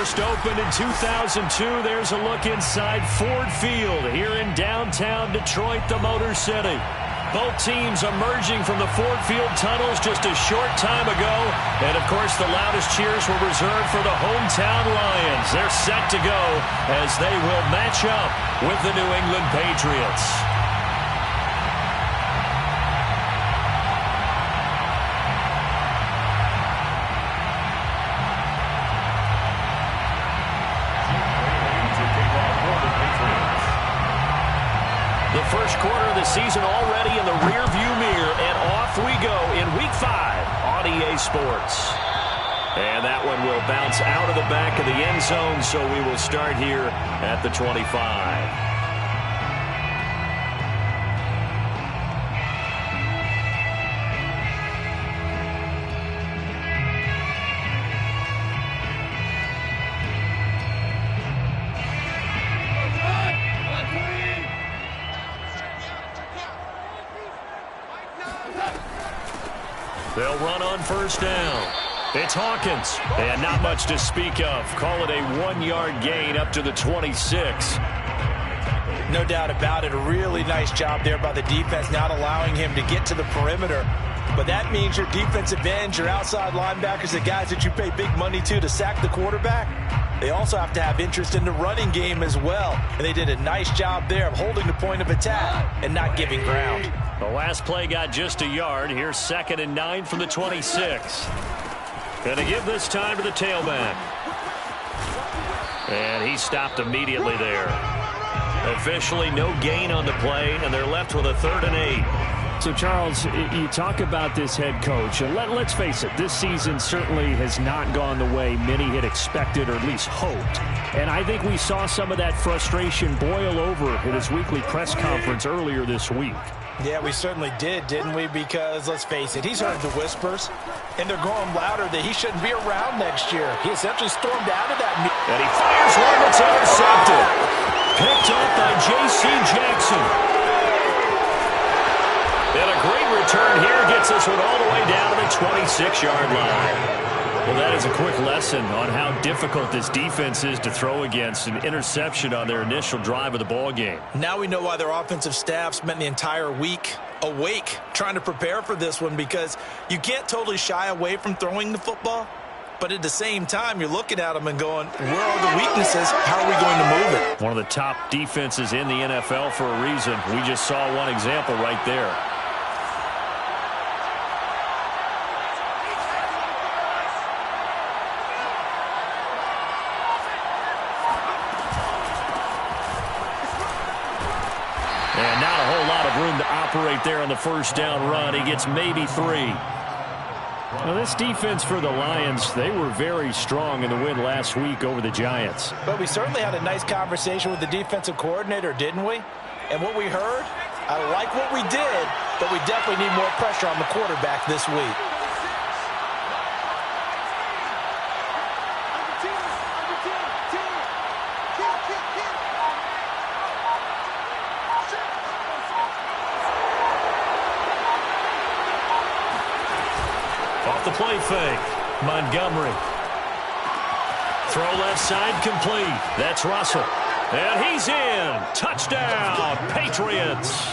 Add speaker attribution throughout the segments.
Speaker 1: First opened in 2002. There's a look inside Ford Field here in downtown Detroit, the Motor City. Both teams emerging from the Ford Field tunnels just a short time ago. And, of course, the loudest cheers were reserved for the hometown Lions. They're set to go as they will match up with the New England Patriots. The first quarter of the season already in the rearview mirror, and off we go in Week 5 on EA Sports. And that one will bounce out of the back of the end zone, so we will start here at the 25. They'll run on first down. It's Hawkins, and not much to speak of. Call it a 1-yard gain up to the 26.
Speaker 2: No doubt about it. A really nice job there by the defense, not allowing him to get to the perimeter. But that means your defensive ends, your outside linebackers, the guys that you pay big money to sack the quarterback, they also have to have interest in the running game as well. And they did a nice job there of holding the point of attack and not giving ground.
Speaker 1: The last play got just a yard. Here's 2nd and 9 from the 26. Going to give this time to the tailback. And he stopped immediately there. Officially no gain on the play, and they're left with a 3rd and 8.
Speaker 3: So, Charles, you talk about this head coach, and let's face it, this season certainly has not gone the way many had expected or at least hoped. And I think we saw some of that frustration boil over at his weekly press conference earlier this week.
Speaker 2: Yeah, we certainly did, didn't we? Because, let's face it, he's heard the whispers, and they're going louder that he shouldn't be around next year. He essentially stormed out of that meeting.
Speaker 1: And he fires one that's intercepted. Picked up by J.C. Jackson. And a great return here gets this one all the way down to the 26-yard line. Well, that is a quick lesson on how difficult this defense is to throw against. An interception on their initial drive of the ball game.
Speaker 2: Now we know why their offensive staff spent the entire week awake trying to prepare for this one, because you can't totally shy away from throwing the football. But at the same time, you're looking at them and going, where are the weaknesses? How are we going to move it?
Speaker 1: One of the top defenses in the NFL for a reason. We just saw one example right there. And not a whole lot of room to operate there on the first down run. He gets maybe 3.
Speaker 3: Well, this defense for the Lions, they were very strong in the win last week over the Giants.
Speaker 2: But we certainly had a nice conversation with the defensive coordinator, didn't we? And what we heard, I like what we did, but we definitely need more pressure on the quarterback this week.
Speaker 1: Off the play fake, Montgomery. Throw left side complete. That's Russell. And he's in. Touchdown, Patriots.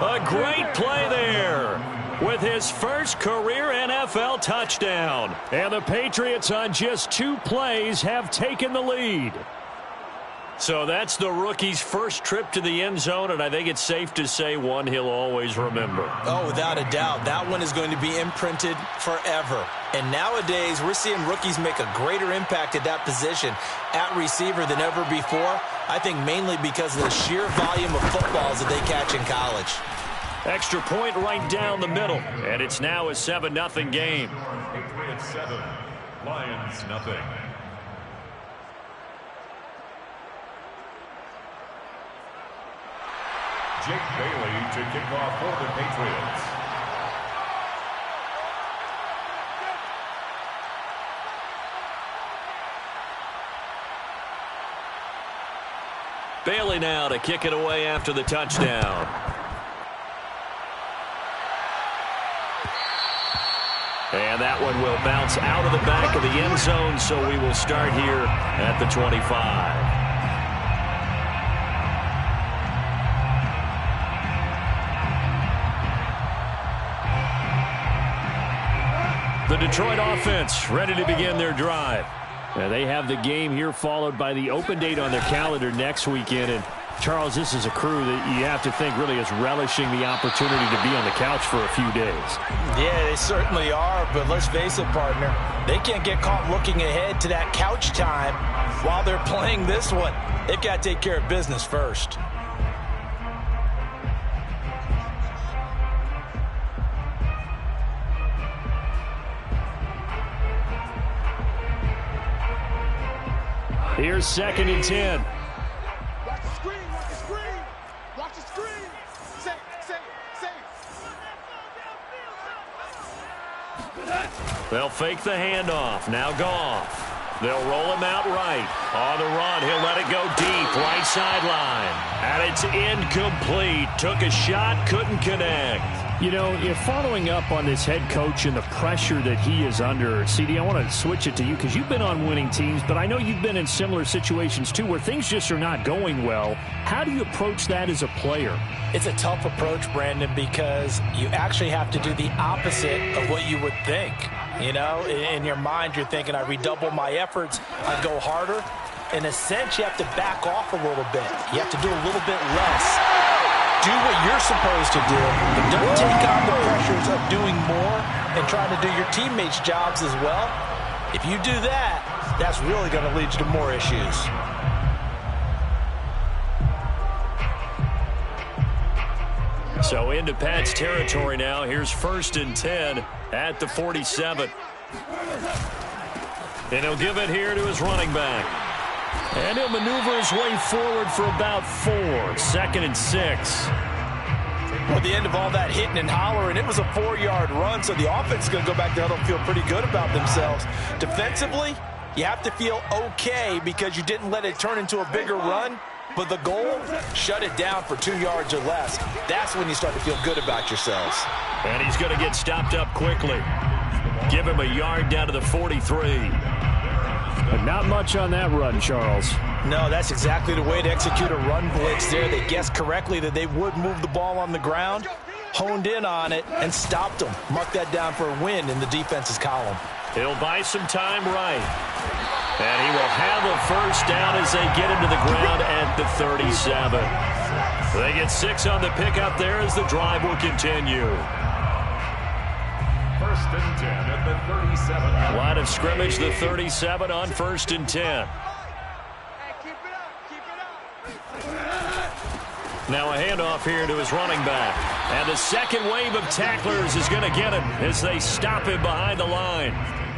Speaker 1: A great play there with his first career NFL touchdown. And the Patriots on just 2 plays have taken the lead. So that's the rookie's first trip to the end zone, and I think it's safe to say one he'll always remember.
Speaker 2: Oh, without a doubt. That one is going to be imprinted forever. And nowadays, we're seeing rookies make a greater impact at that position at receiver than ever before. I think mainly because of the sheer volume of footballs that they catch in college.
Speaker 1: Extra point right down the middle, and it's now a 7-0 game.
Speaker 4: Patriots 7, Lions nothing. Jake Bailey to kick off for the Patriots.
Speaker 1: Bailey now to kick it away after the touchdown. And that one will bounce out of the back of the end zone, so we will start here at the 25. The Detroit offense ready to begin their drive. They have the game here followed by the open date on their calendar next weekend. And Charles, this is a crew that you have to think really is relishing the opportunity to be on the couch for a few days.
Speaker 2: Yeah, they certainly are, but let's face it, partner. They can't get caught looking ahead to that couch time while they're playing this one. They've got to take care of business first.
Speaker 3: Here's 2nd and 10.
Speaker 5: Watch the screen, watch the screen, watch the screen. Safe.
Speaker 1: They'll fake the handoff. Now Goff. They'll roll him out right. On the run, he'll let it go deep. Right sideline. And it's incomplete. Took a shot, couldn't connect.
Speaker 3: You know, if following up on this head coach and the pressure that he is under, CD, I want to switch it to you because you've been on winning teams, but I know you've been in similar situations too where things just are not going well. How do you approach that as a player?
Speaker 2: It's a tough approach, Brandon, because you actually have to do the opposite of what you would think. You know, in your mind, you're thinking, I redouble my efforts, I go harder. In a sense, you have to back off a little bit. You have to do a little bit less. Do what you're supposed to do, but don't take on the pressures of doing more and trying to do your teammates' jobs as well. If you do that, that's really going to lead you to more issues.
Speaker 1: So into Pat's territory now. Here's 1st and 10 at the 47. And he'll give it here to his running back. And he'll maneuver his way forward for about 4. 2nd and 6.
Speaker 2: Well, at the end of all that hitting and hollering, it was a 4-yard run, so the offense is going to go back there and feel pretty good about themselves. Defensively, you have to feel okay because you didn't let it turn into a bigger run, but the goal, shut it down for 2 yards or less. That's when you start to feel good about yourselves.
Speaker 1: And he's going to get stopped up quickly. Give him a yard down to the 43.
Speaker 3: But not much on that run, Charles.
Speaker 2: No, that's exactly the way to execute a run blitz there. They guessed correctly that they would move the ball on the ground, honed in on it, and stopped them. Mark that down for a win in the defense's column.
Speaker 1: He'll buy some time right. And he will have a first down as they get into the ground at the 37. They get 6 on the pickup there as the drive will continue.
Speaker 4: 1st and 10 at the 37.
Speaker 1: Line of scrimmage, the 37 on 1st and 10. Now a handoff here to his running back. And the second wave of tacklers is going to get him as they stop him behind the line.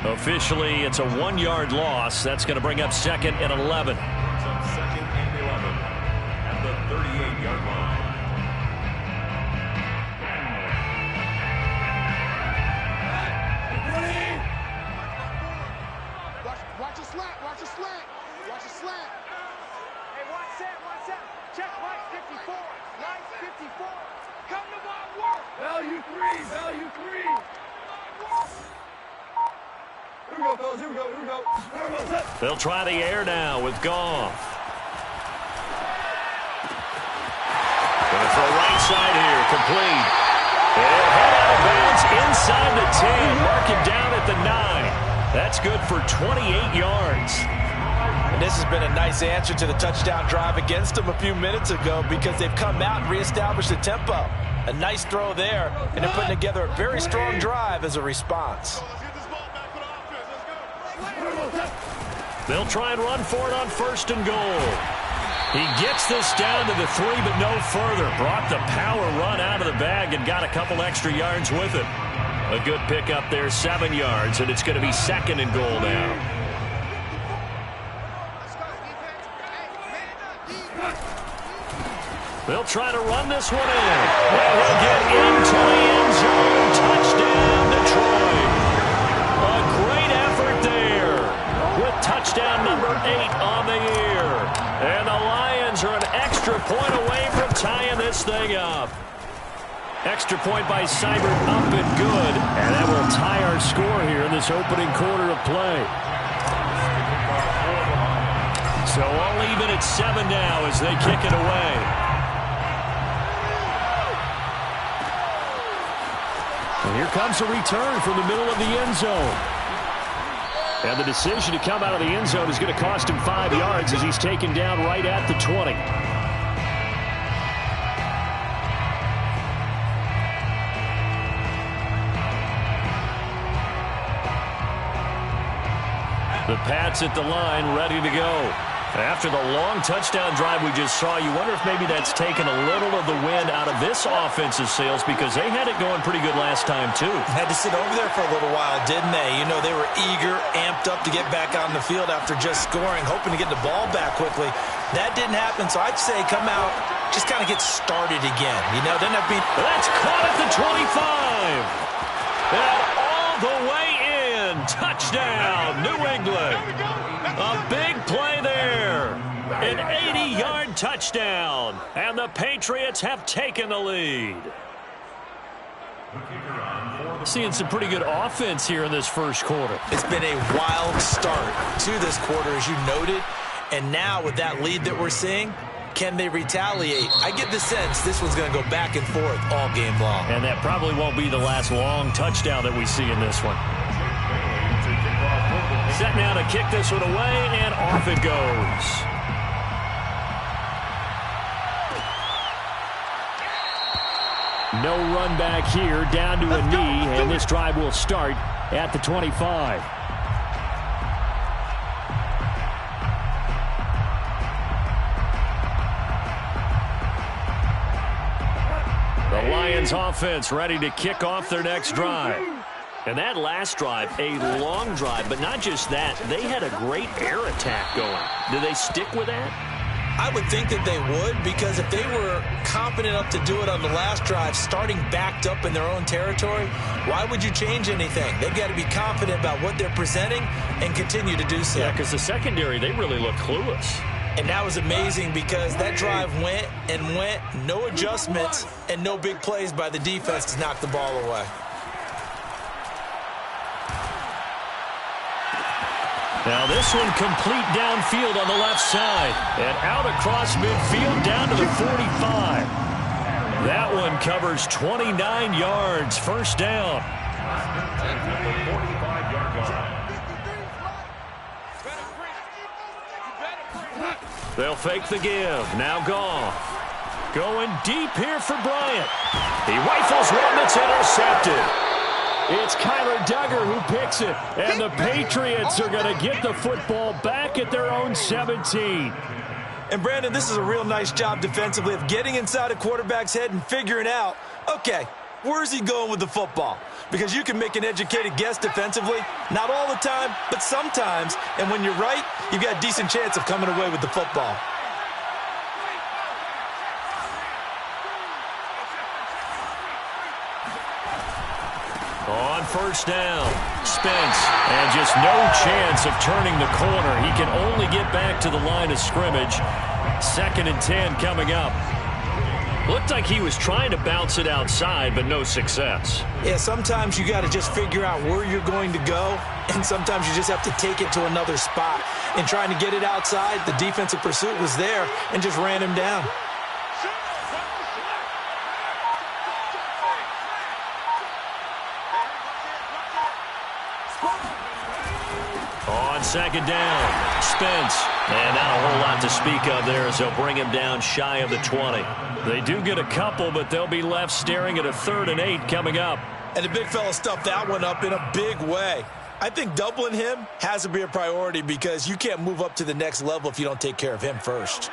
Speaker 1: Officially, it's a 1-yard loss. That's going to bring up 2nd and 11.
Speaker 4: So 2nd and 11 at the 38-yard line.
Speaker 5: Watch a slant, watch a slant, watch a slant.
Speaker 6: Hey, watch that. Check right 54, right 54. Come to my work. Value 3. Here we go, fellas, here we go.
Speaker 1: They'll try the air now with Goff. Gonna throw right side here, complete. They'll head out of bounds inside the 10, mark it down at the 9. That's good for 28 yards.
Speaker 2: And this has been a nice answer to the touchdown drive against them a few minutes ago because they've come out and reestablished the tempo. A nice throw there, and they're putting together a very strong drive as a response.
Speaker 1: They'll try and run for it on 1st and goal. He gets this down to the 3, but no further. Brought the power run out of the bag and got a couple extra yards with it. A good pickup there, 7 yards, and it's going to be 2nd and goal now. They'll try to run this one in. And he'll get into the end zone. Touchdown, Detroit. A great effort there with touchdown number 8 on the year. And the Lions are an extra point away from tying this thing up.
Speaker 3: extra point by Seibert up and good. And that will tie our score here in this opening quarter of play.
Speaker 1: So all even at 7 now as they kick it away.
Speaker 3: And here comes a return from the middle of the end zone. And the decision to come out of the end zone is going to cost him 5 yards as he's taken down right at the 20.
Speaker 1: The Pats at the line, ready to go. After the long touchdown drive we just saw, you wonder if maybe that's taken a little of the wind out of this offensive sails because they had it going pretty good last time, too.
Speaker 2: Had to sit over there for a little while, didn't they? You know, they were eager, amped up to get back on the field after just scoring, hoping to get the ball back quickly. That didn't happen, so I'd say come out, just kind of get started again. You know, then that'd be...
Speaker 1: That's caught at the 25. And all the way in. Touchdown, New England. A big play there. An 80-yard touchdown. And the Patriots have taken the lead. Seeing some pretty good offense here in this first quarter.
Speaker 2: It's been a wild start to this quarter, as you noted. And now with that lead that we're seeing, can they retaliate? I get the sense this one's going to go back and forth all game long.
Speaker 1: And that probably won't be the last long touchdown that we see in this one. Set now to kick this one away, and off it goes.
Speaker 3: No run back here, down to a knee, and this drive will start at the 25.
Speaker 1: The Lions offense ready to kick off their next drive. And that last drive, a long drive, but not just that. They had a great air attack going. Do they stick with that?
Speaker 2: I would think that they would, because if they were confident enough to do it on the last drive, starting backed up in their own territory, why would you change anything? They've got to be confident about what they're presenting and continue to do so.
Speaker 1: Yeah, because the secondary, they really look clueless.
Speaker 2: And that was amazing because that drive went and went, no adjustments, and no big plays by the defense to knock the ball away.
Speaker 1: Now this one complete downfield on the left side. And out across midfield down to the 45. That one covers 29 yards. First down. They'll fake the give. Now Goff. Going deep here for Bryant. He rifles one that's intercepted.
Speaker 3: It's Kyler Duggar who picks it, and the Patriots are going to get the football back at their own 17.
Speaker 2: And, Brandon, this is a real nice job defensively of getting inside a quarterback's head and figuring out, okay, where's he going with the football? Because you can make an educated guess defensively, not all the time, but sometimes. And when you're right, you've got a decent chance of coming away with the football.
Speaker 1: On first down, Spence, and just no chance of turning the corner. He can only get back to the line of scrimmage. 2nd and 10 coming up. Looked like he was trying to bounce it outside, but no success.
Speaker 2: Yeah, sometimes you got to just figure out where you're going to go, and sometimes you just have to take it to another spot. And trying to get it outside, the defensive pursuit was there and just ran him down.
Speaker 1: On 2nd down, Spence. And not a whole lot to speak of there as they'll bring him down shy of the 20. They do get a couple, but they'll be left staring at a 3rd and 8 coming up.
Speaker 2: And the big fella stuffed that one up in a big way. I think doubling him has to be a priority because you can't move up to the next level if you don't take care of him first.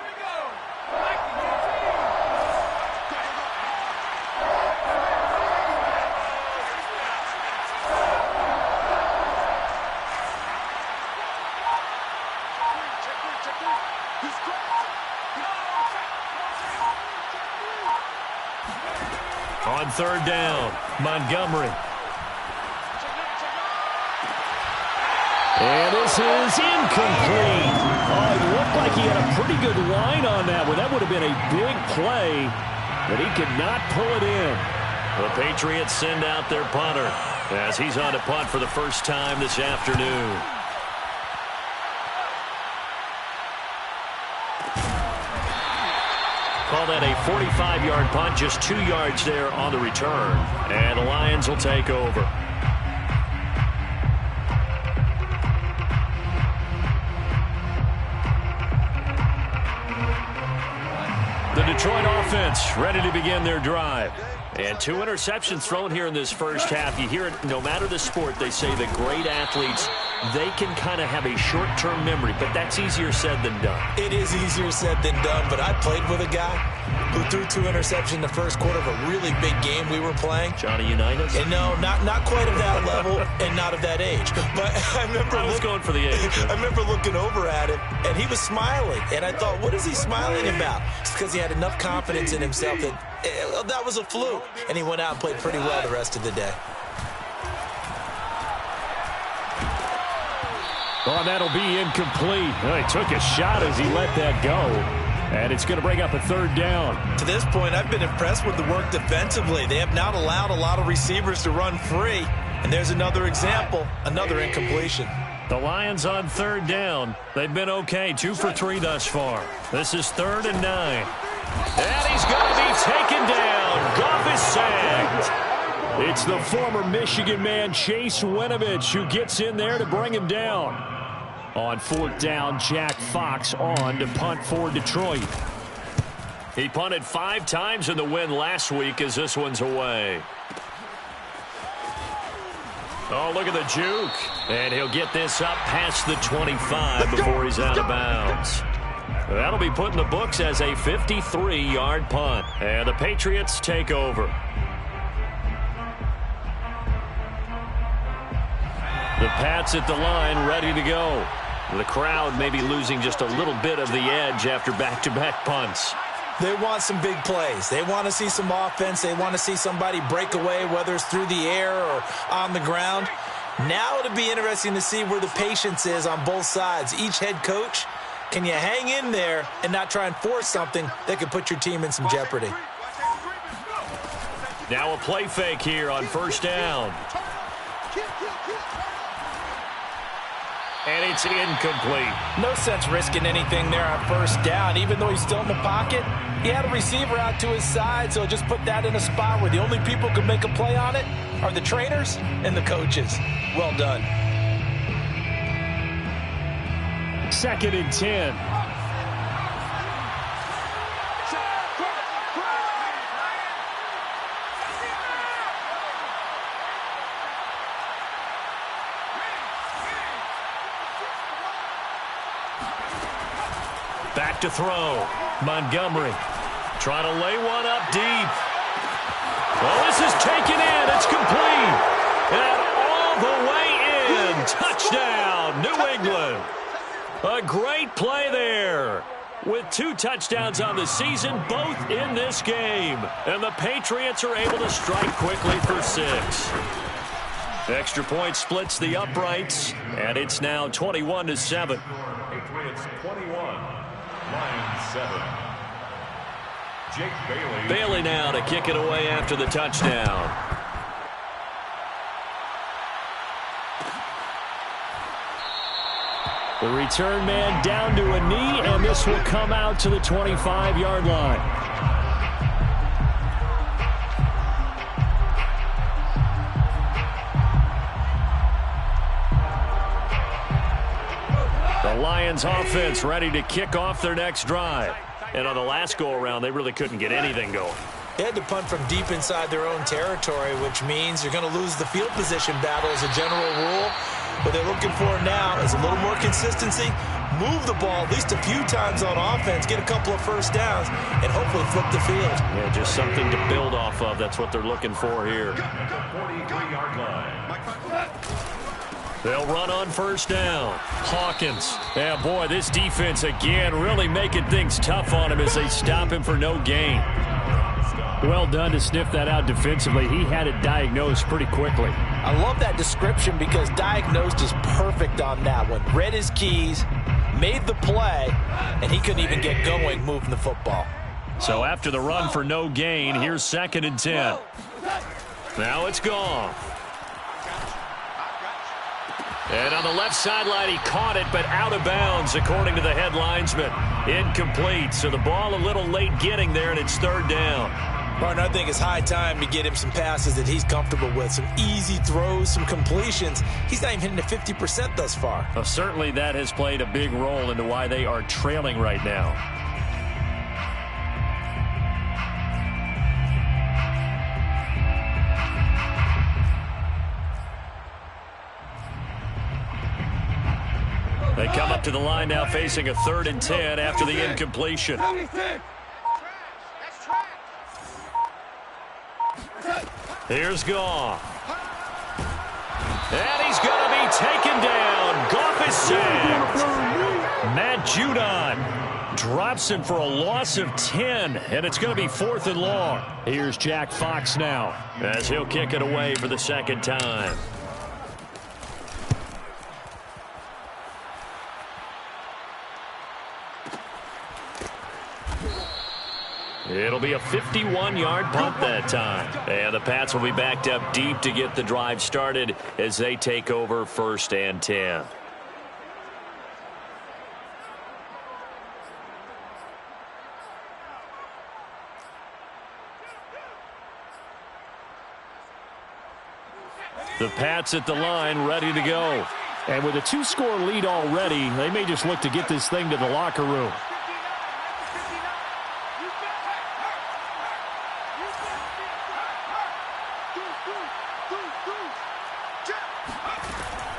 Speaker 1: On 3rd down, Montgomery.
Speaker 3: And this is incomplete. Oh, it looked like he had a pretty good line on that one. That would have been a big play, but he could not pull it in.
Speaker 1: The Patriots send out their punter as he's on to punt for the first time this afternoon. Call that a 45-yard punt, just 2 yards there on the return. And the Lions will take over. The Detroit offense ready to begin their drive. And 2 interceptions thrown here in this first half. You hear it, no matter the sport, they say that great athletes, they can kind of have a short-term memory, but that's easier said than done.
Speaker 2: It is easier said than done, but I played with a guy who threw 2 interceptions in the first quarter of a really big game we were playing.
Speaker 1: Johnny Unitas?
Speaker 2: And no, not quite of that level and not of that age. But I remember
Speaker 1: going for the age.
Speaker 2: I remember looking over at him, and he was smiling. And I thought, what is he smiling about? It's because he had enough confidence in himself that was a fluke. And he went out and played pretty well the rest of the day.
Speaker 3: Oh, that'll be incomplete. Well, he took a shot as he let that go. And it's going to bring up a 3rd down.
Speaker 2: To this point, I've been impressed with the work defensively. They have not allowed a lot of receivers to run free. And there's another example, another incompletion.
Speaker 1: The Lions on 3rd down. They've been okay, 2 for 3 thus far. This is 3rd and 9. And he's going to be taken down. Goff is sacked.
Speaker 3: It's the former Michigan man, Chase Winovich, who gets in there to bring him down. On 4th down, Jack Fox on to punt for Detroit.
Speaker 1: He punted 5 times in the win last week as this one's away. Oh, look at the juke. And he'll get this up past the 25 before he's out of bounds. That'll be put in the books as a 53-yard punt. And the Patriots take over. The Pats at the line, ready to go. The crowd may be losing just a little bit of the edge after back-to-back punts.
Speaker 2: They want some big plays. They want to see some offense. They want to see somebody break away, whether it's through the air or on the ground. Now it'll be interesting to see where the patience is on both sides. Each head coach, can you hang in there and not try and force something that could put your team in some jeopardy?
Speaker 1: Now a play fake here on 1st down. And it's incomplete.
Speaker 2: No sense risking anything there on 1st down. Even though he's still in the pocket, he had a receiver out to his side, so just put that in a spot where the only people who can make a play on it are the trainers and the coaches. Well done.
Speaker 3: 2nd and 10.
Speaker 1: Back to throw. Montgomery trying to lay one up deep. Well, this is taken in. It's complete. And all the way in. Touchdown, New England. A great play there. With 2 touchdowns on the season, both in this game. And the Patriots are able to strike quickly for 6. Extra point splits the uprights, and it's now 21-7.
Speaker 4: Patriots 21, Lions 7. Jake Bailey.
Speaker 1: Bailey now to kick it away after the touchdown.
Speaker 3: The return man down to a knee, and this will come out to the 25-yard line. The Lions offense ready to kick off their next drive.
Speaker 1: And on the last go-around, they really couldn't get anything going.
Speaker 2: They had to punt from deep inside their own territory, which means you're going to lose the field position battle as a general rule. What they're looking for now is a little more consistency, move the ball at least a few times on offense, get a couple of 1st downs, and hopefully flip the field.
Speaker 1: Yeah, just something to build off of. That's what they're looking for here.
Speaker 4: 43-yard line.
Speaker 1: They'll run on 1st down. Hawkins. Yeah, boy, this defense again really making things tough on him as they stop him for no gain.
Speaker 3: Well done to sniff that out defensively. He had it diagnosed pretty quickly.
Speaker 2: I love that description because diagnosed is perfect on that one. Read his keys, made the play, and he couldn't even get going moving the football.
Speaker 1: So after the run for no gain, here's 2nd and 10. Now it's gone. And on the left sideline, he caught it, but out of bounds, according to the head linesman. Incomplete, so the ball a little late getting there, and it's 3rd down.
Speaker 2: Partner, I think it's high time to get him some passes that he's comfortable with, some easy throws, some completions. He's not even hitting the 50% thus far.
Speaker 3: Well, certainly that has played a big role into why they are trailing right now. They come up to the line now facing a 3rd and 10 after the incompletion. Here's Goff. And he's going to be taken down. Goff is sacked. Matt Judon drops him for a loss of 10, and it's going to be 4th and long. Here's Jack Fox now as he'll kick it away for the 2nd time. It'll be a 51-yard punt that time. And the Pats will be backed up deep to get the drive started as they take over 1st and 10. The Pats at the line ready to go. And with a 2-score lead already, they may just look to get this thing to the locker room.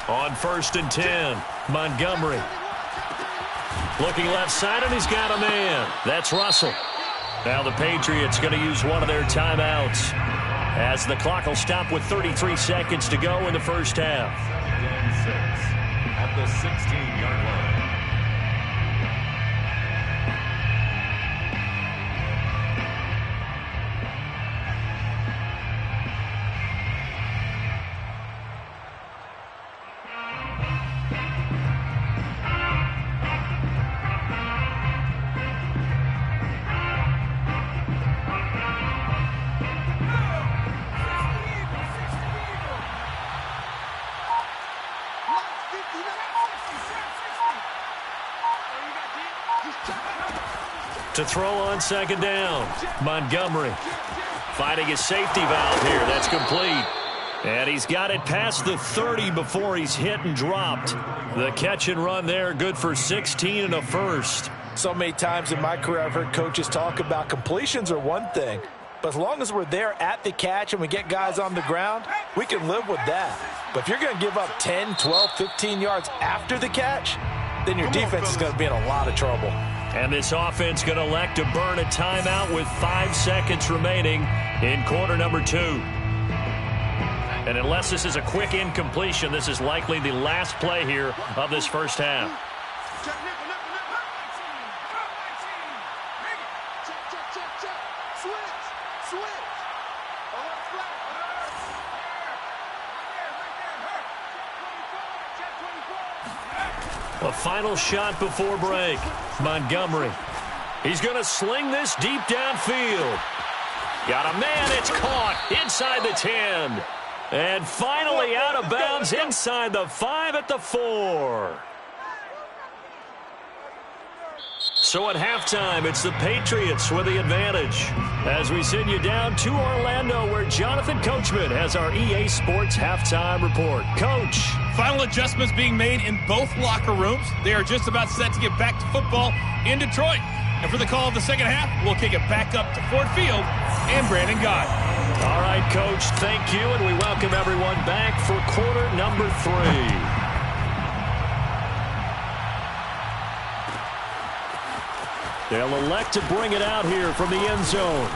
Speaker 3: On 1st and 10, Montgomery. Looking left side, and he's got a man. That's Russell. Now the Patriots going to use one of their timeouts as the clock will stop with 33 seconds to go in the first half.
Speaker 4: And 6 at the 16-yard line.
Speaker 1: To throw on 2nd down, Montgomery fighting his safety valve here. That's complete. And he's got it past the 30 before he's hit and dropped. The catch and run there, good for 16 and a first.
Speaker 2: So many times in my career I've heard coaches talk about completions are one thing, but as long as we're there at the catch and we get guys on the ground, we can live with that. But if you're going to give up 10, 12, 15 yards after the catch, then your defense is going to be in a lot of trouble.
Speaker 1: And this offense going to elect to burn a timeout with 5 seconds remaining in quarter number 2. And unless this is a quick incompletion, this is likely the last play here of this first half. A final shot before break. Montgomery. He's going to sling this deep downfield. Got a man. It's caught inside the 10. And finally out of bounds inside the 5 at the 4. So at halftime, it's the Patriots with the advantage. As we send you down to Orlando, where Jonathan Coachman has our EA Sports halftime report. Coach.
Speaker 7: Final adjustments being made in both locker rooms. They are just about set to get back to football in Detroit. And for the call of the second half, we'll kick it back up to Ford Field and Brandon Gott.
Speaker 1: All right, Coach, thank you, and we welcome everyone back for quarter number 3. They'll elect to bring it out here from the end zone.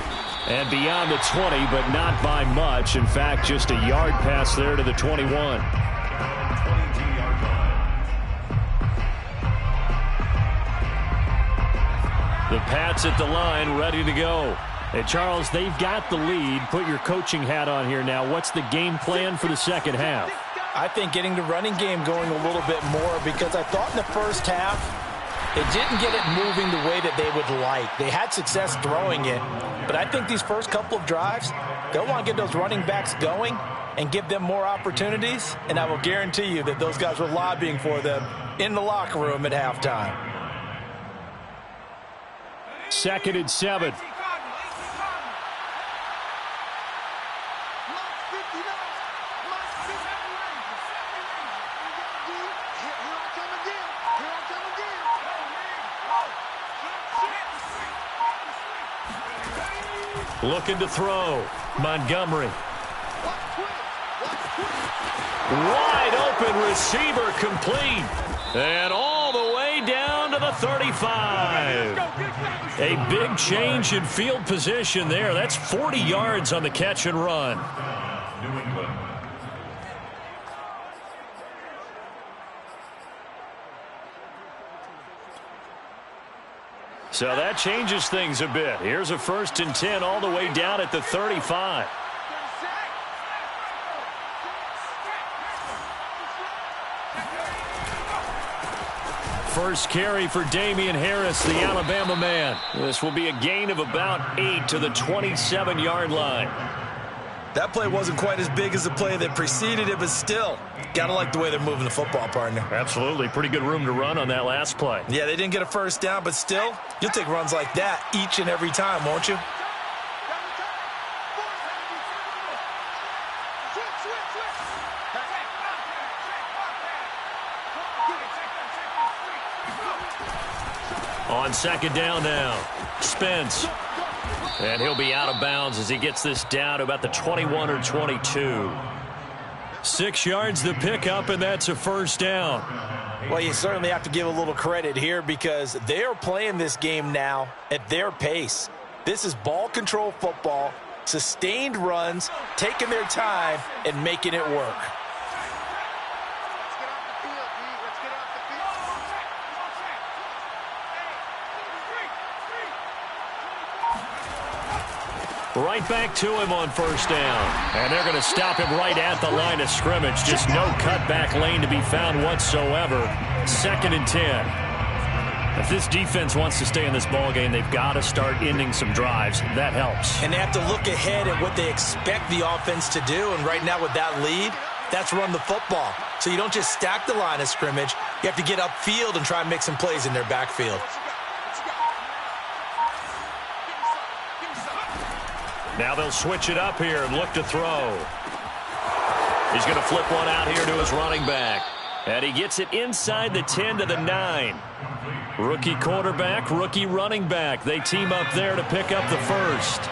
Speaker 1: And beyond the 20, but not by much. In fact, just a yard pass there to the 21.
Speaker 4: 22-yard line.
Speaker 1: The Pats at the line, ready to go. Hey, Charles, they've got the lead. Put your coaching hat on here now. What's the game plan for the second half?
Speaker 2: I think getting the running game going a little bit more, because I thought in the first half They didn't get it moving the way that they would like. They had success throwing it, but I think these first couple of drives, they'll want to get those running backs going and give them more opportunities, and I will guarantee you that those guys were lobbying for them in the locker room at halftime.
Speaker 3: 2nd and 7.
Speaker 1: Looking to throw. Montgomery. Wide open receiver complete. And all the way down to the 35. A big change in field position there. That's 40 yards on the catch and run.
Speaker 4: New England.
Speaker 1: So that changes things a bit. Here's a 1st and 10 all the way down at the 35. First carry for Damian Harris, the Alabama man. This will be a gain of about 8 to the 27-yard line.
Speaker 2: That play wasn't quite as big as the play that preceded it, but still, gotta like the way they're moving the football, partner.
Speaker 1: Absolutely. Pretty good room to run on that last play.
Speaker 2: Yeah, they didn't get a first down, but still, you'll take runs like that each and every time, won't you?
Speaker 1: On 2nd down now, Spence. And he'll be out of bounds as he gets this down to about the 21 or 22. 6 yards the pickup, and that's a 1st down.
Speaker 2: Well, you certainly have to give a little credit here because they are playing this game now at their pace. This is ball control football, sustained runs, taking their time, and making it work.
Speaker 1: Right back to him on 1st down. And they're going to stop him right at the line of scrimmage. Just no cutback lane to be found whatsoever. 2nd and 10. If this defense wants to stay in this ballgame, they've got to start ending some drives. That helps.
Speaker 2: And they have to look ahead at what they expect the offense to do. And right now with that lead, that's run the football. So you don't just stack the line of scrimmage. You have to get upfield and try and make some plays in their backfield.
Speaker 1: Now they'll switch it up here and look to throw. He's going to flip one out here to his running back. And he gets it inside the 10 to the 9. Rookie quarterback, rookie running back. They team up there to pick up the 1st.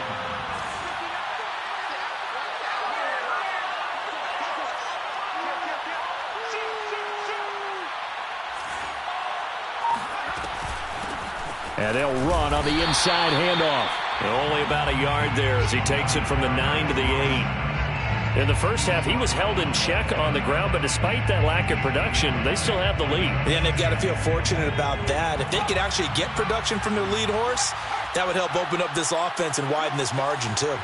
Speaker 1: And they'll run on the inside handoff. Only about a yard there as he takes it from the 9 to the 8. In the first half, he was held in check on the ground, but despite that lack of production, they still have the lead.
Speaker 2: And they've got to feel fortunate about that. If they could actually get production from their lead horse, that would help open up this offense and widen this margin too.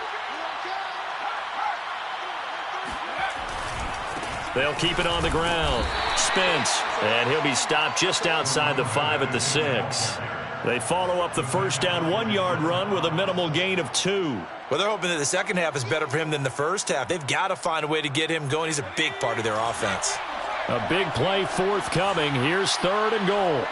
Speaker 1: They'll keep it on the ground. Spence, and he'll be stopped just outside the 5 at the 6. They follow up the 1st down 1-yard run with a minimal gain of 2.
Speaker 2: Well, they're hoping that the second half is better for him than the first half. They've got to find a way to get him going. He's a big part of their offense.
Speaker 3: A big play forthcoming. Here's 3rd and goal.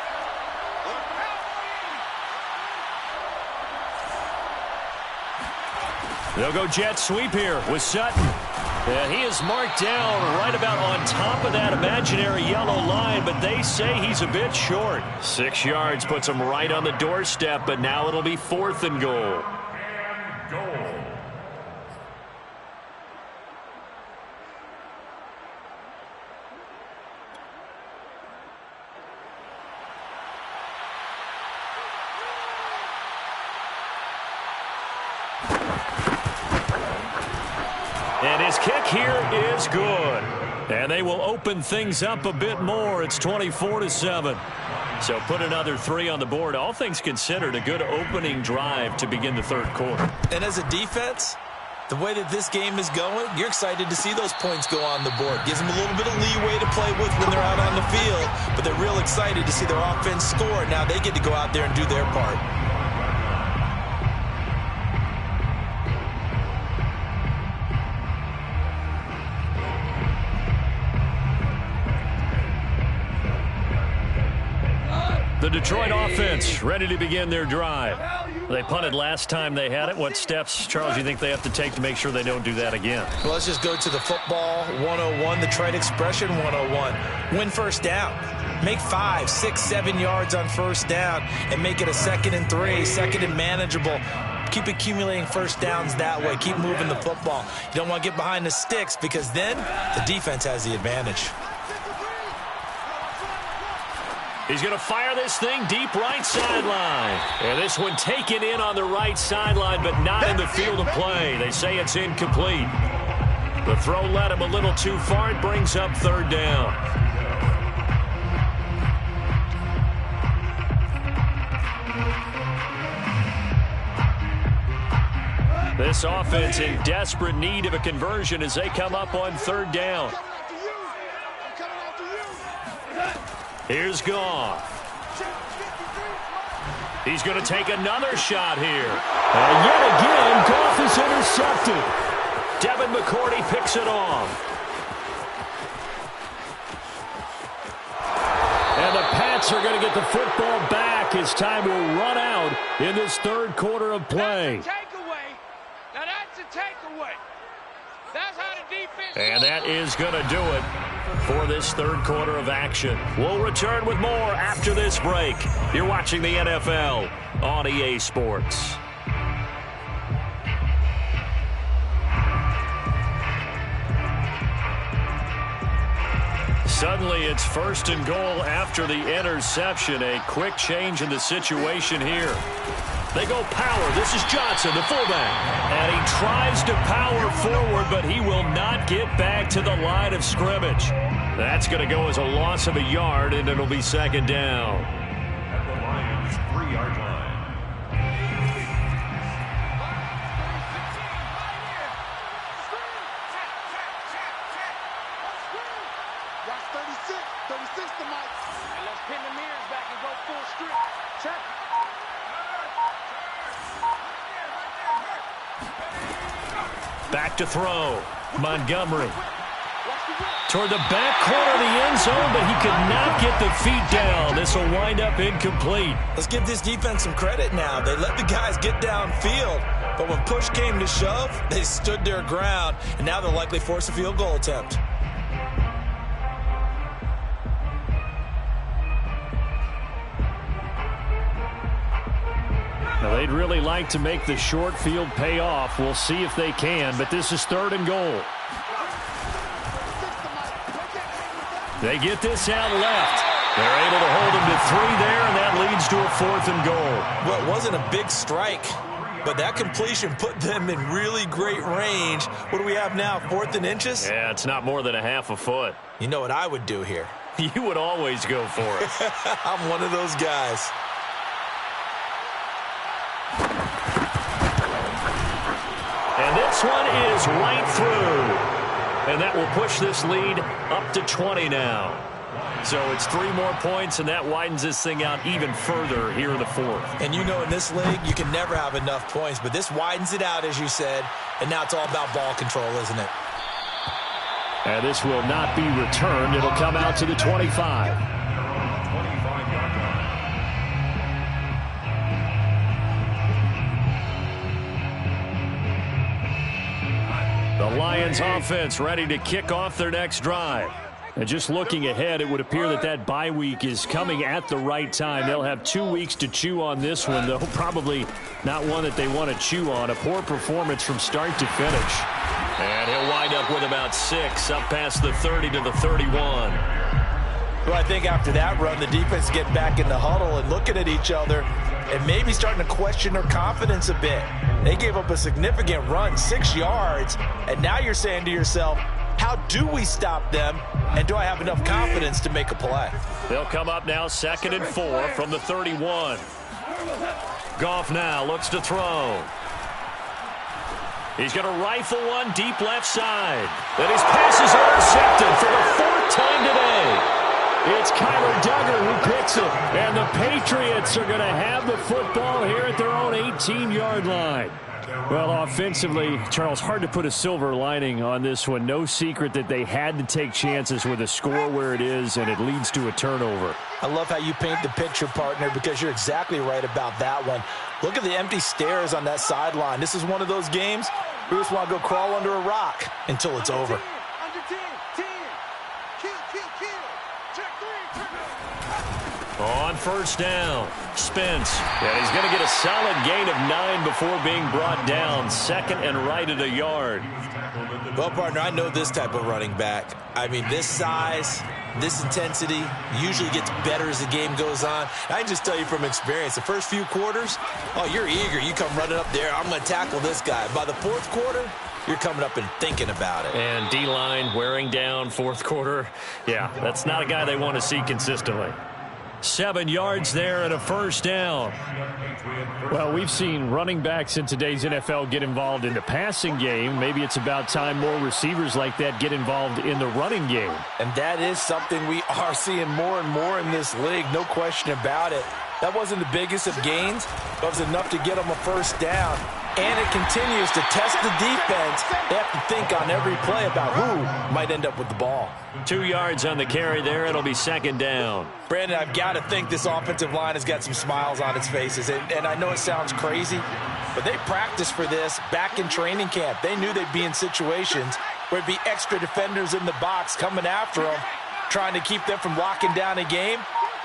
Speaker 1: They'll go jet sweep here with Sutton. And he is marked down right about on top of that imaginary yellow line, but they say he's a bit short. 6 yards puts him right on the doorstep, but now it'll be 4th and goal. And his kick here is good. And they will open things up a bit more. It's 24-7. So put another 3 on the board. All things considered, a good opening drive to begin the 3rd quarter.
Speaker 2: And as a defense, The way that this game is going, you're excited to see those points go on the board. Gives them a little bit of leeway to play with when they're out on the field, but they're real excited to see their offense score. Now they get to go out there and do their part.
Speaker 1: The Detroit offense ready to begin their drive. They punted last time they had it. What steps, Charles, you think they have to take to make sure they don't do that again?
Speaker 2: Well, let's just go to the football 101, the trade expression 101. Win first down. Make 5, 6, 7 yards on first down and make it a 2nd and 3, 2nd and manageable. Keep accumulating first downs that way. Keep moving the football. You don't want to get behind the sticks because then the defense has the advantage.
Speaker 1: He's going to fire this thing deep right sideline. And this one taken in on the right sideline, but not in the field of play. They say it's incomplete. The throw led him a little too far. It brings up 3rd down. This offense in desperate need of a conversion as they come up on 3rd down. Here's Goff. He's going to take another shot here.
Speaker 3: And yet again, Goff is intercepted.
Speaker 1: Devin McCourty picks it off.
Speaker 3: And the Pats are going to get the football back as time will run out in this 3rd quarter of play.
Speaker 6: That's a takeaway. Now that's a takeaway. That's how the defense...
Speaker 1: And that is going to do it for this 3rd quarter of action. We'll return with more after this break. You're watching the NFL on EA Sports. Suddenly it's 1st and goal after the interception. A quick change in the situation here. They go power. This is Johnson, the fullback. And he tries to power forward, but he will not get back to the line of scrimmage. That's going to go as a loss of a yard, and it'll be 2nd down.
Speaker 4: At the Lions' 3-yard line.
Speaker 5: Watch 36. 36 to Mike.
Speaker 6: And let's pin the mirrors back and go full strip. Check.
Speaker 1: Back to throw. Montgomery. Toward the back corner of the end zone, but he could not get the feet down. This will wind up incomplete.
Speaker 2: Let's give this defense some credit now. They let the guys get downfield, but when push came to shove, they stood their ground, and now they'll likely force a field goal attempt.
Speaker 3: Now, they'd really like to make the short field pay off. We'll see if they can, but this is 3rd and goal. They get this out left. They're able to hold him to 3 there, and that leads to a 4th and goal.
Speaker 2: Well, it wasn't a big strike, but that completion put them in really great range. What do we have now, 4th and inches?
Speaker 1: Yeah, it's not more than a half a foot.
Speaker 2: You know what I would do here?
Speaker 1: You would always go for it.
Speaker 2: I'm one of those guys.
Speaker 1: And this one is right through. And that will push this lead up to 20 now. So it's 3 more points, and that widens this thing out even further here in the 4th.
Speaker 2: And you know in this league, you can never have enough points, but this widens it out, as you said, and now it's all about ball control, isn't it?
Speaker 3: And this will not be returned. It'll come out to the 25. The Lions offense ready to kick off their next drive. And just looking ahead, it would appear that that bye week is coming at the right time. They'll have 2 weeks to chew on this one, though probably not one that they want to chew on. A poor performance from start to finish.
Speaker 1: And he'll wind up with about 6, up past the 30 to the 31.
Speaker 2: Well, I think after that run, the defense get back in the huddle and looking at each other and maybe starting to question their confidence a bit. They gave up a significant run, 6 yards, and now you're saying to yourself, how do we stop them, and do I have enough confidence to make a play?
Speaker 1: They'll come up now 2nd and 4 from the 31. Goff now looks to throw. He's going to rifle one deep left side. And his pass is intercepted for the 4th time today. It's Kyler Duggar who picks it. And the Patriots are going to have the football here at their own 18-yard line. Well, offensively, Charles, hard to put a silver lining on this one. No secret that they had to take chances with a score where it is, and it leads to a turnover.
Speaker 2: I love how you paint the picture, partner, because you're exactly right about that one. Look at the empty stares on that sideline. This is one of those games where you just want to go crawl under a rock until it's over.
Speaker 5: Under 10, 10. Kill. Check 3, check.
Speaker 1: On first down, Spence. And he's going to get a solid gain of 9 before being brought down. 2nd and right at a yard.
Speaker 2: Well, partner, I know this type of running back. I mean, this size, this intensity usually gets better as the game goes on. I can just tell you from experience, the first few quarters, oh, you're eager. You come running up there, I'm going to tackle this guy. By the 4th quarter, you're coming up and thinking about it.
Speaker 1: And D-line wearing down 4th quarter. Yeah, that's not a guy they want to see consistently. 7 yards there and a first down.
Speaker 3: Well, we've seen running backs in today's NFL get involved in the passing game. Maybe it's about time more receivers like that get involved in the running game.
Speaker 2: And that is something we are seeing more and more in this league, no question about it. That wasn't the biggest of gains, but it was enough to get them a first down. And it continues to test the defense. They have to think on every play about who might end up with the ball.
Speaker 1: 2 yards on the carry there. It'll be 2nd down.
Speaker 2: Brandon, I've got to think this offensive line has got some smiles on its faces. And I know it sounds crazy, but they practiced for this back in training camp. They knew they'd be in situations where it'd be extra defenders in the box coming after them, trying to keep them from locking down a game.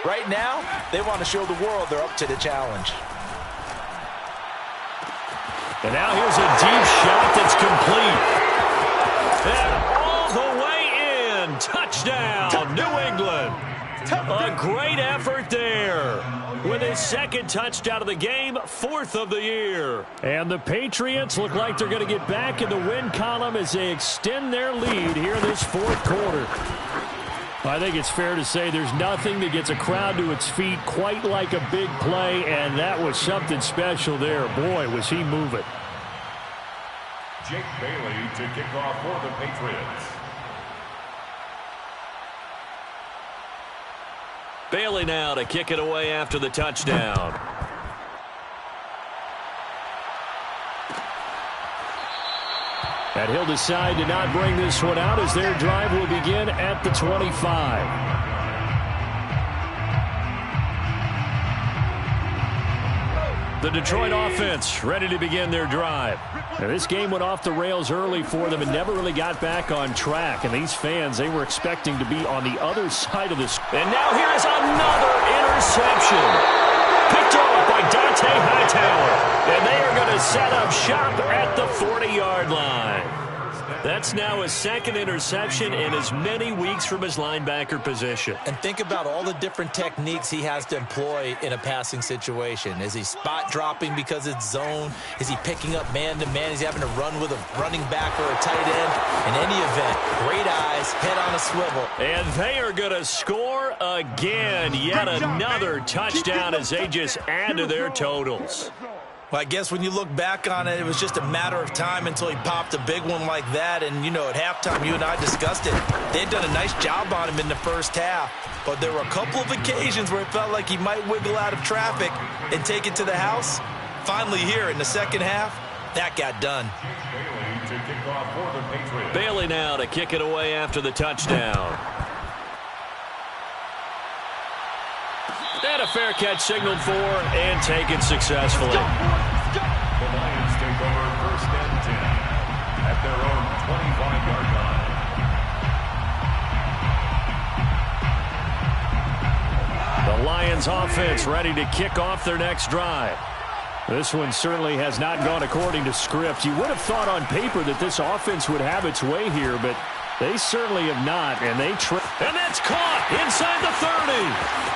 Speaker 2: Right now, they want to show the world they're up to the challenge.
Speaker 1: And now here's a deep shot that's complete. And all the way in. Touchdown, New England. A great effort there. With his 2nd touchdown of the game, 4th of the year.
Speaker 3: And the Patriots look like they're going to get back in the win column as they extend their lead here in this 4th quarter. I think it's fair to say there's nothing that gets a crowd to its feet quite like a big play, and that was something special there. Boy, was he moving.
Speaker 4: Jake Bailey to kick off for the Patriots.
Speaker 1: Bailey now to kick it away after the touchdown. And he'll decide to not bring this one out as their drive will begin at the 25. The Detroit offense ready to begin their drive. Now, this game went off the rails early for them and never really got back on track. And these fans, they were expecting to be on the other side of this. And now here is another interception. Picked off by Dante Hightower. And they are going to set up shop at the 40-yard line. That's now his 2nd interception in as many weeks from his linebacker position.
Speaker 2: And think about all the different techniques he has to employ in a passing situation. Is he spot dropping because it's zone? Is he picking up man-to-man? Is he having to run with a running back or a tight end? In any event, great eyes, head on a swivel.
Speaker 1: And they are going to score again. Yet another touchdown as they just add to their totals.
Speaker 2: Well, I guess when you look back on it, it was just a matter of time until he popped a big one like that. And, you know, at halftime, you and I discussed it. They had done a nice job on him in the first half. But there were a couple of occasions where it felt like he might wiggle out of traffic and take it to the house. Finally here in the second half, that got done.
Speaker 4: Bailey to kick off for the Patriots.
Speaker 1: Bailey now to kick it away after the touchdown. And a fair catch signaled for and taken successfully.
Speaker 4: The Lions take over 1st and 10 at their own 25-yard line.
Speaker 3: The Lions offense ready to kick off their next drive. This one certainly has not gone according to script. You would have thought on paper that this offense would have its way here, but they certainly have not, and they
Speaker 1: and that's caught inside the 30.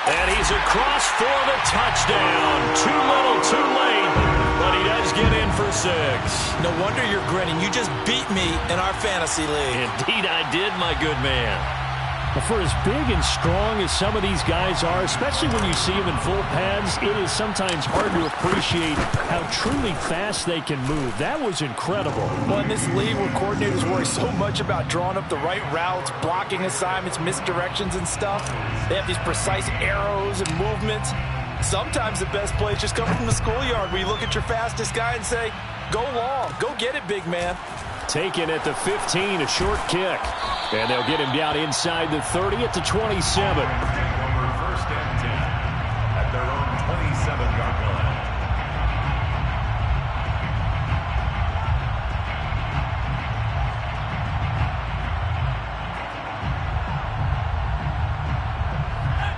Speaker 1: And he's across for the touchdown. Too little, too late, but he does get in for 6.
Speaker 2: No wonder you're grinning. You just beat me in our fantasy league.
Speaker 1: Indeed I did, my good man.
Speaker 3: For as big and strong as some of these guys are, especially when you see them in full pads, it is sometimes hard to appreciate how truly fast they can move. That was incredible.
Speaker 2: Well, in this league where coordinators worry so much about drawing up the right routes, blocking assignments, misdirections and stuff, they have these precise arrows and movements. Sometimes the best plays just come from the schoolyard where you look at your fastest guy and say, go long, go get it, big man.
Speaker 3: Taken at the 15, a short kick. And they'll get him down inside the 30 at the 27.
Speaker 4: First and 10 at their own 27-yard line.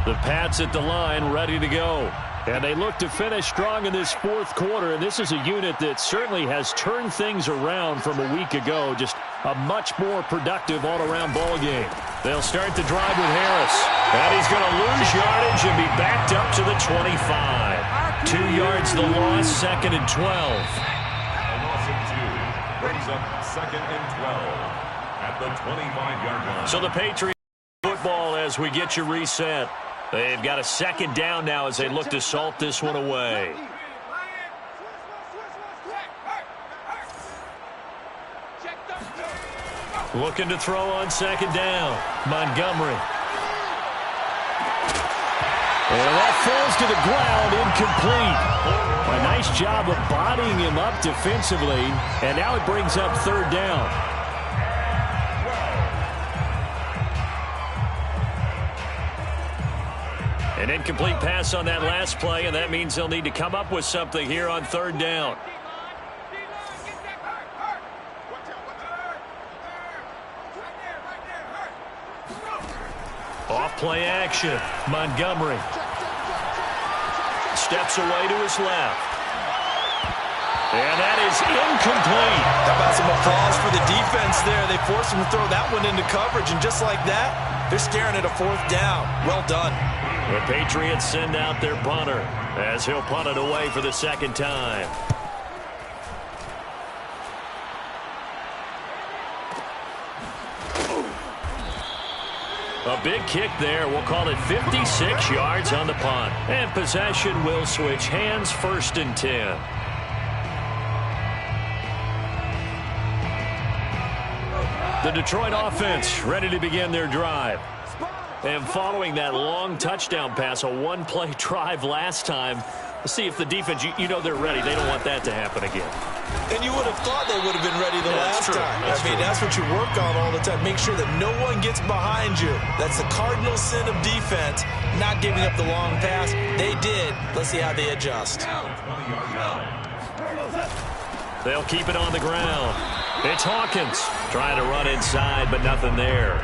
Speaker 3: The Pats at the line, ready to go. And they look to finish strong in this fourth quarter. And this is a unit that certainly has turned things around from a week ago. Just a much more productive all-around ball game. They'll start the drive with Harris. And he's going to lose yardage and be backed up to the 25. 2 yards the loss, second and 12.
Speaker 4: A loss of 2 brings up second and 12 at the 25-yard line.
Speaker 1: So the Patriots football as we get you reset. They've got a second down now as they look to salt this one away. Looking to throw on second down. Montgomery. And that falls to the ground, incomplete. A nice job of bodying him up defensively, and now it brings up third down. An incomplete pass on that last play, and that means they'll need to come up with something here on third down. Off play action. Montgomery steps away to his left. And that is incomplete.
Speaker 2: How about some applause for the defense there? They forced him to throw that one into coverage, and just like that, they're staring at a fourth down. Well done.
Speaker 1: The Patriots send out their punter as he'll punt it away for the second time. A big kick there. We'll call it 56 yards on the punt. And possession will switch hands, first and 10. The Detroit offense ready to begin their drive. And following that long touchdown pass, a one-play drive last time, let's see if the defense, you know they're ready. They don't want that to happen again.
Speaker 2: And you would have thought they would have been ready the last time. That's what you work on all the time. Make sure that no one gets behind you. That's the cardinal sin of defense, not giving up the long pass. They did. Let's see how they adjust.
Speaker 1: They'll keep it on the ground. It's Hawkins trying to run inside, but nothing there.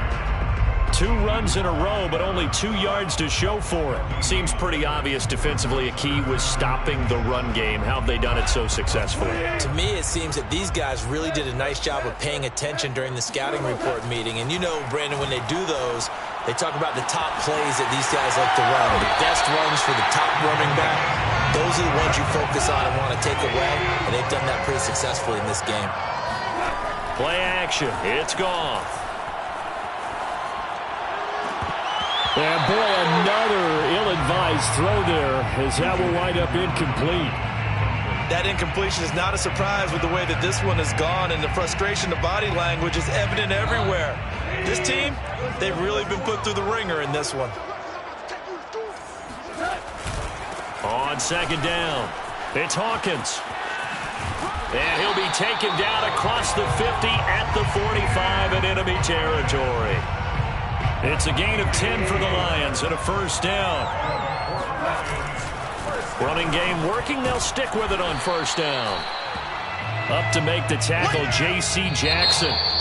Speaker 1: 2 runs in a row, but only 2 yards to show for it. Seems pretty obvious defensively a key was stopping the run game. How have they done it so successfully?
Speaker 2: To me, it seems that these guys really did a nice job of paying attention during the scouting report meeting. And you know, Brandon, when they do those, they talk about the top plays that these guys like to run. The best runs for the top running back. Those are the ones you focus on and want to take away. And they've done that pretty successfully in this game.
Speaker 1: Play action. It's gone.
Speaker 3: And boy, another ill-advised throw there as that will wind up incomplete.
Speaker 2: That incompletion is not a surprise with the way that this one has gone, and the frustration, the body language is evident everywhere. This team, they've really been put through the ringer in this one.
Speaker 1: On second down, it's Hawkins. And he'll be taken down across the 50 at the 45 in enemy territory. It's a gain of 10 for the Lions and a first down. Running game working. They'll stick with it on first down. Up to make the tackle, J.C. Jackson.